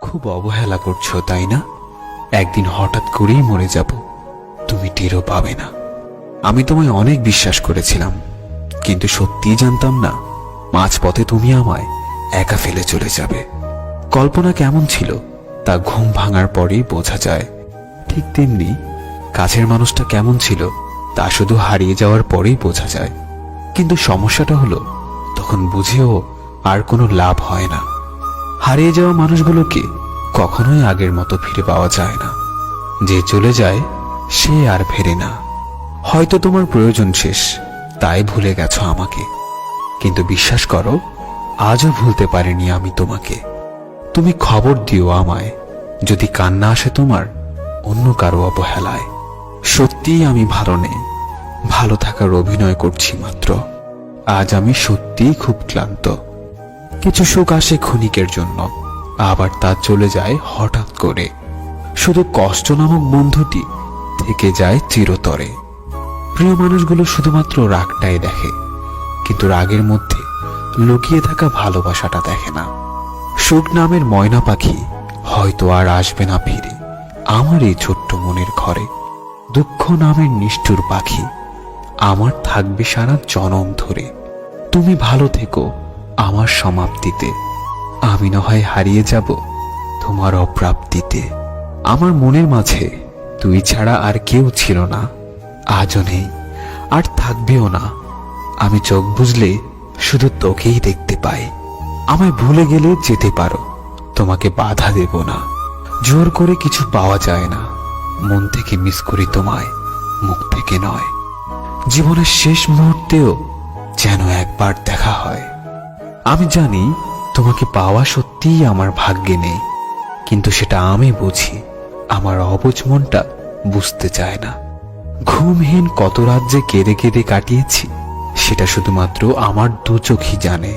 খুব অবহেলা করছো তাই না? একদিন হঠাৎ করেই মরে যাব, তুমি টেরও পাবে না। আমি তোমায় অনেক বিশ্বাস করেছিলাম, কিন্তু সত্যিই জানতাম না মাঝপথে তুমি আমায় একা ফেলে চলে যাবে। কল্পনা কেমন ছিল তা ঘুম ভাঙার পরেই বোঝা যায়, ঠিক তেমনি কাছের মানুষটা কেমন ছিল তা শুধু হারিয়ে যাওয়ার পরেই বোঝা যায়। কিন্তু সমস্যাটা হলো তখন বুঝেও আর কোনো লাভ হয় না। হারিয়ে যাওয়া মানুষগুলোকে কখনোই আগের মতো ফিরে পাওয়া যায় না। যে চলে যায় সে আর ফেরে না। হয়তো তোমার প্রয়োজন শেষ, তাই ভুলে গেছো আমাকে, কিন্তু বিশ্বাস করো আজও ভুলতে পারিনি আমি তোমাকে। তুমি খবর দিও আমায় যদি কান্না আসে তোমার অন্য কারো অবহেলায়। সত্যিই আমি ভালো নেই, ভালো থাকার অভিনয় করছি মাত্র। আজ আমি সত্যিই খুব ক্লান্ত। কিছু সুখ আসে ক্ষণিকের জন্য, আবার তা চলে যায় হঠাৎ করে। শুধু কষ্ট নামক বন্ধুটি থেকে যায় চিরতরে। প্রিয় মানুষগুলো শুধুমাত্র রাগটাই দেখে, কিন্তু রাগের মধ্যে লুকিয়ে থাকা ভালোবাসাটা দেখে না। সুখ নামের ময়না পাখি হয়তো আর আসবে না ফিরে আমার এই ছোট্ট মনের ঘরে। দুঃখ নামের নিষ্ঠুর পাখি আমার থাকবে সারা জনম ধরে। তুমি ভালো থেকো আমার সমাপ্তিতে, আমি না হয় হারিয়ে যাব তোমার অপ্রাপ্তিতে। আমার মনের মাঝে তুই ছাড়া আর কেউ ছিল না, আজও নেই আর থাকবেও না। আমি চোখ বুঝলে শুধু তোকেই দেখতে পাই। আমায় ভুলে গেলে যেতে পারো, তোমাকে বাধা দেব না। জোর করে কিছু পাওয়া যায় না, মন থেকে মিস করি তোমায়, মুখ থেকে নয়। জীবনের শেষ মুহূর্তেও যেন একবার দেখা হয়। আমি জানি তোমাকে পাওয়া সত্যিই আমার ভাগ্যে নেই, কিন্তু সেটা আমি বুঝি, আমার অবুঝ মনটা বুঝতে চায় না। ঘুমহীন কত রাত যে কেঁদে কেঁদে কাটিয়েছি সেটা শুধুমাত্র আমার দু চোখই জানে।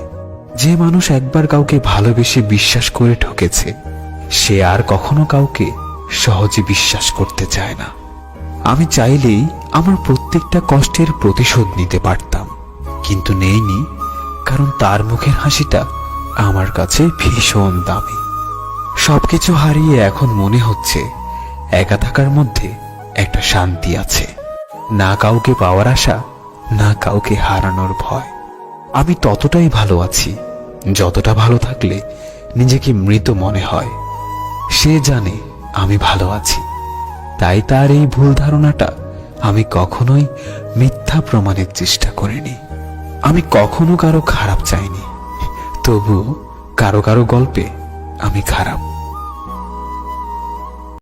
যে মানুষ একবার কাউকে ভালোবেসে বিশ্বাস করে ঠকেছে, সে আর কখনো কাউকে সহজে বিশ্বাস করতে চায় না। আমি চাইলেই আমার প্রত্যেকটা কষ্টের প্রতিশোধ নিতে পারতাম, কিন্তু নেইনি, কারণ তার মুখের হাসিটা আমার কাছে ভীষণ দামি। সবকিছু হারিয়ে এখন মনে হচ্ছে একা থাকার মধ্যে একটা শান্তি আছে। না কাউকে পাওয়ার আশা, না কাউকে হারানোর ভয়। আমি ততটাই ভালো আছি যতটা ভালো থাকলে নিজেকে মৃত মনে হয়। সে জানে আমি ভালো আছি, তাই তার এই ভুল ধারণাটা আমি কখনোই মিথ্যা প্রমাণের চেষ্টা করিনি। আমি কখনো কারো খারাপ চাইনি, তবু কারো কারো গল্পে আমি খারাপ।